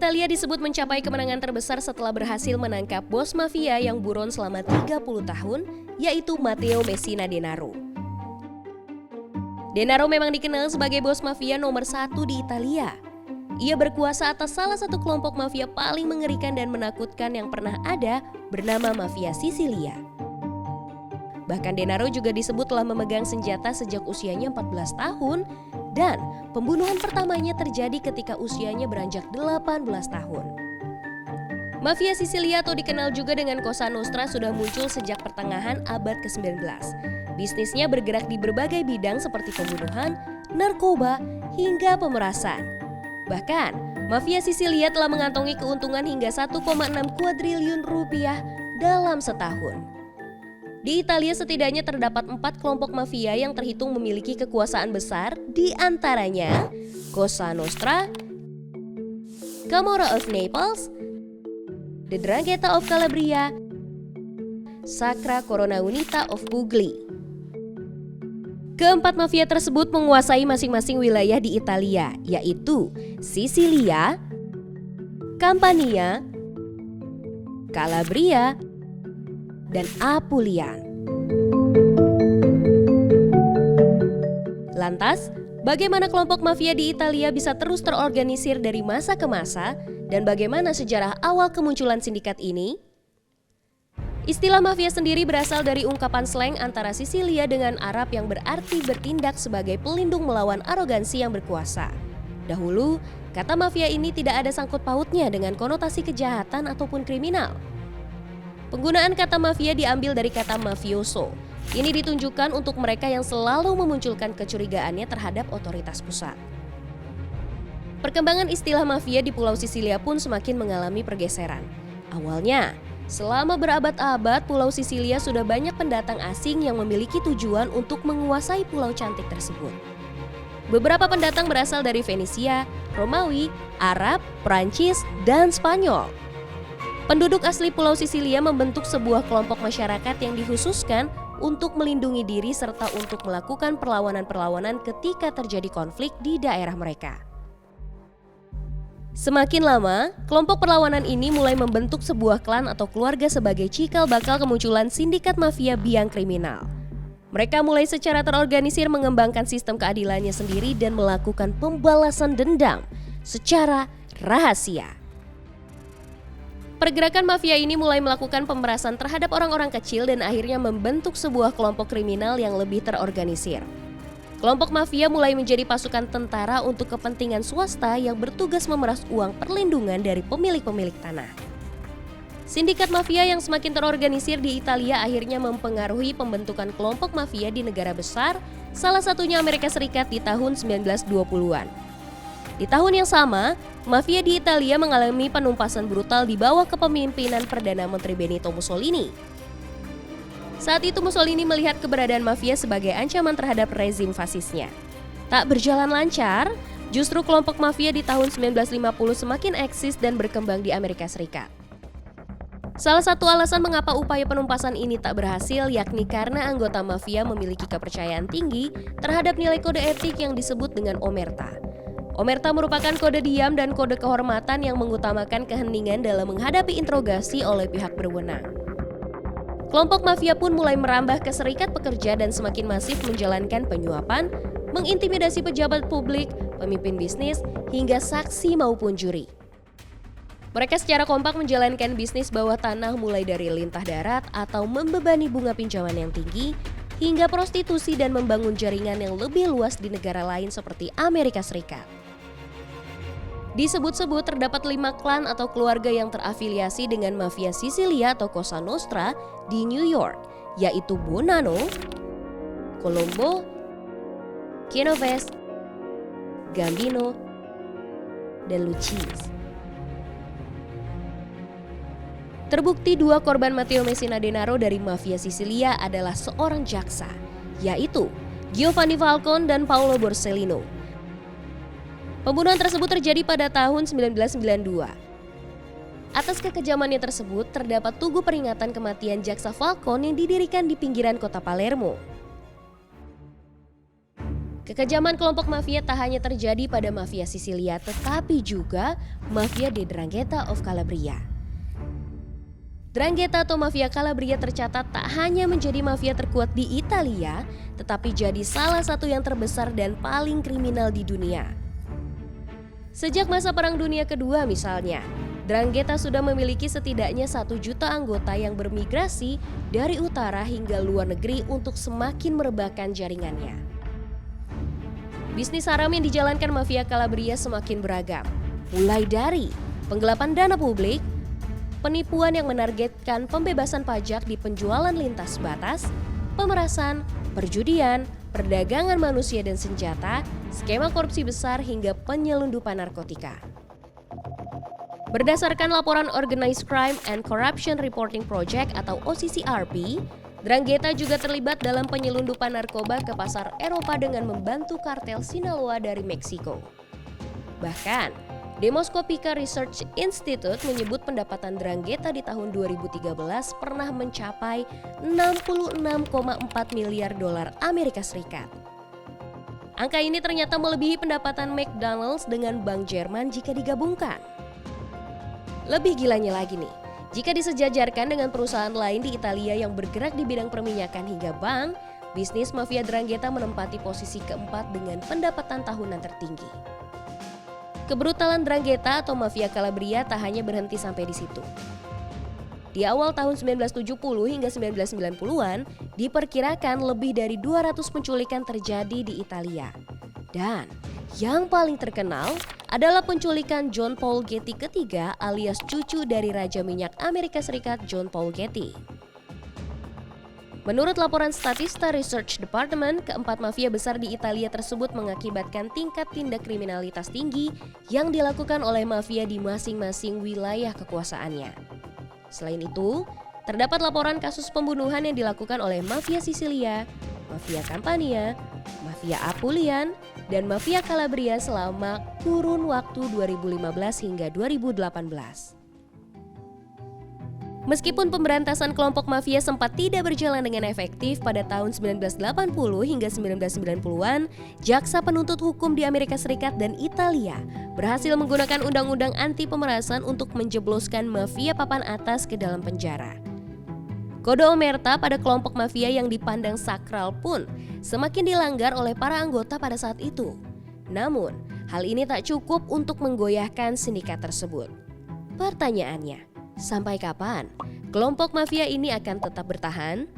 Italia disebut mencapai kemenangan terbesar setelah berhasil menangkap bos mafia yang buron selama 30 tahun, yaitu Matteo Messina Denaro. Denaro memang dikenal sebagai bos mafia nomor 1 di Italia. Ia berkuasa atas salah satu kelompok mafia paling mengerikan dan menakutkan yang pernah ada, bernama Mafia Sisilia. Bahkan Denaro juga disebut telah memegang senjata sejak usianya 14 tahun dan pembunuhan pertamanya terjadi ketika usianya beranjak 18 tahun. Mafia Sisilia atau dikenal juga dengan Cosa Nostra sudah muncul sejak pertengahan abad ke-19. Bisnisnya bergerak di berbagai bidang seperti pembunuhan, narkoba, hingga pemerasan. Bahkan, Mafia Sisilia telah mengantongi keuntungan hingga 1,6 kuadriliun rupiah dalam setahun. Di Italia setidaknya terdapat 4 kelompok mafia yang terhitung memiliki kekuasaan besar, di antaranya Cosa Nostra, Camorra of Naples, The 'Ndrangheta of Calabria, Sacra Corona Unita of Puglia. Keempat mafia tersebut menguasai masing-masing wilayah di Italia, yaitu Sisilia, Campania, Calabria, dan Apulia. Lantas, bagaimana kelompok mafia di Italia bisa terus terorganisir dari masa ke masa, dan bagaimana sejarah awal kemunculan sindikat ini? Istilah mafia sendiri berasal dari ungkapan slang antara Sisilia dengan Arab yang berarti bertindak sebagai pelindung melawan arogansi yang berkuasa. Dahulu, kata mafia ini tidak ada sangkut pautnya dengan konotasi kejahatan ataupun kriminal. Penggunaan kata mafia diambil dari kata mafioso. Ini ditunjukkan untuk mereka yang selalu memunculkan kecurigaannya terhadap otoritas pusat. Perkembangan istilah mafia di Pulau Sisilia pun semakin mengalami pergeseran. Awalnya, selama berabad-abad Pulau Sisilia sudah banyak pendatang asing yang memiliki tujuan untuk menguasai pulau cantik tersebut. Beberapa pendatang berasal dari Venesia, Romawi, Arab, Prancis, dan Spanyol. Penduduk asli Pulau Sisilia membentuk sebuah kelompok masyarakat yang dikhususkan untuk melindungi diri serta untuk melakukan perlawanan-perlawanan ketika terjadi konflik di daerah mereka. Semakin lama, kelompok perlawanan ini mulai membentuk sebuah klan atau keluarga sebagai cikal bakal kemunculan sindikat mafia biang kriminal. Mereka mulai secara terorganisir mengembangkan sistem keadilannya sendiri dan melakukan pembalasan dendam secara rahasia. Pergerakan mafia ini mulai melakukan pemerasan terhadap orang-orang kecil dan akhirnya membentuk sebuah kelompok kriminal yang lebih terorganisir. Kelompok mafia mulai menjadi pasukan tentara untuk kepentingan swasta yang bertugas memeras uang perlindungan dari pemilik-pemilik tanah. Sindikat mafia yang semakin terorganisir di Italia akhirnya mempengaruhi pembentukan kelompok mafia di negara besar, salah satunya Amerika Serikat di tahun 1920-an. Di tahun yang sama, mafia di Italia mengalami penumpasan brutal di bawah kepemimpinan Perdana Menteri Benito Mussolini. Saat itu Mussolini melihat keberadaan mafia sebagai ancaman terhadap rezim fasisnya. Tak berjalan lancar, justru kelompok mafia di tahun 1950 semakin eksis dan berkembang di Amerika Serikat. Salah satu alasan mengapa upaya penumpasan ini tak berhasil yakni karena anggota mafia memiliki kepercayaan tinggi terhadap nilai kode etik yang disebut dengan omerta. Omerta merupakan kode diam dan kode kehormatan yang mengutamakan keheningan dalam menghadapi interogasi oleh pihak berwenang. Kelompok mafia pun mulai merambah ke serikat pekerja dan semakin masif menjalankan penyuapan, mengintimidasi pejabat publik, pemimpin bisnis, hingga saksi maupun juri. Mereka secara kompak menjalankan bisnis bawah tanah mulai dari lintah darat atau membebani bunga pinjaman yang tinggi, hingga prostitusi dan membangun jaringan yang lebih luas di negara lain seperti Amerika Serikat. Disebut-sebut terdapat 5 klan atau keluarga yang terafiliasi dengan mafia Sisilia atau Cosa Nostra di New York, yaitu Bonanno, Colombo, Genovese, Gambino, dan Lucchese. Terbukti 2 korban Matteo Messina Denaro dari mafia Sisilia adalah seorang jaksa, yaitu Giovanni Falcone dan Paolo Borsellino. Pembunuhan tersebut terjadi pada tahun 1992. Atas kekejamannya tersebut, terdapat tugu peringatan kematian jaksa Falcone yang didirikan di pinggiran kota Palermo. Kekejaman kelompok mafia tak hanya terjadi pada mafia Sisilia, tetapi juga mafia di 'Ndrangheta of Calabria. 'Ndrangheta atau mafia Calabria tercatat tak hanya menjadi mafia terkuat di Italia, tetapi jadi salah satu yang terbesar dan paling kriminal di dunia. Sejak masa Perang Dunia Kedua misalnya, 'Ndrangheta sudah memiliki setidaknya 1 juta anggota yang bermigrasi dari utara hingga luar negeri untuk semakin merebakkan jaringannya. Bisnis haram yang dijalankan mafia Calabria semakin beragam, mulai dari penggelapan dana publik, penipuan yang menargetkan pembebasan pajak di penjualan lintas batas, pemerasan, perjudian, perdagangan manusia dan senjata, skema korupsi besar hingga penyelundupan narkotika. Berdasarkan laporan Organized Crime and Corruption Reporting Project atau OCCRP, 'Ndrangheta juga terlibat dalam penyelundupan narkoba ke pasar Eropa dengan membantu kartel Sinaloa dari Meksiko. Bahkan, Demoskopika Research Institute menyebut pendapatan 'Ndrangheta di tahun 2013 pernah mencapai 66,4 miliar dolar Amerika Serikat. Angka ini ternyata melebihi pendapatan McDonald's dengan Bank Jerman jika digabungkan. Lebih gilanya lagi nih, jika disejajarkan dengan perusahaan lain di Italia yang bergerak di bidang perminyakan hingga bank, bisnis mafia 'Ndrangheta menempati posisi keempat dengan pendapatan tahunan tertinggi. Kebrutalan 'Ndrangheta atau mafia Calabria tak hanya berhenti sampai di situ. Di awal tahun 1970 hingga 1990-an, diperkirakan lebih dari 200 penculikan terjadi di Italia. Dan yang paling terkenal adalah penculikan John Paul Getty ketiga alias cucu dari Raja Minyak Amerika Serikat John Paul Getty. Menurut laporan Statista Research Department, keempat mafia besar di Italia tersebut mengakibatkan tingkat tindak kriminalitas tinggi yang dilakukan oleh mafia di masing-masing wilayah kekuasaannya. Selain itu, terdapat laporan kasus pembunuhan yang dilakukan oleh mafia Sisilia, mafia Campania, mafia Apulian, dan mafia Calabria selama kurun waktu 2015 hingga 2018. Meskipun pemberantasan kelompok mafia sempat tidak berjalan dengan efektif pada tahun 1980 hingga 1990-an, jaksa penuntut hukum di Amerika Serikat dan Italia berhasil menggunakan undang-undang anti pemerasan untuk menjebloskan mafia papan atas ke dalam penjara. Kode omerta pada kelompok mafia yang dipandang sakral pun semakin dilanggar oleh para anggota pada saat itu. Namun, hal ini tak cukup untuk menggoyahkan sindikat tersebut. Pertanyaannya, sampai kapan kelompok mafia ini akan tetap bertahan?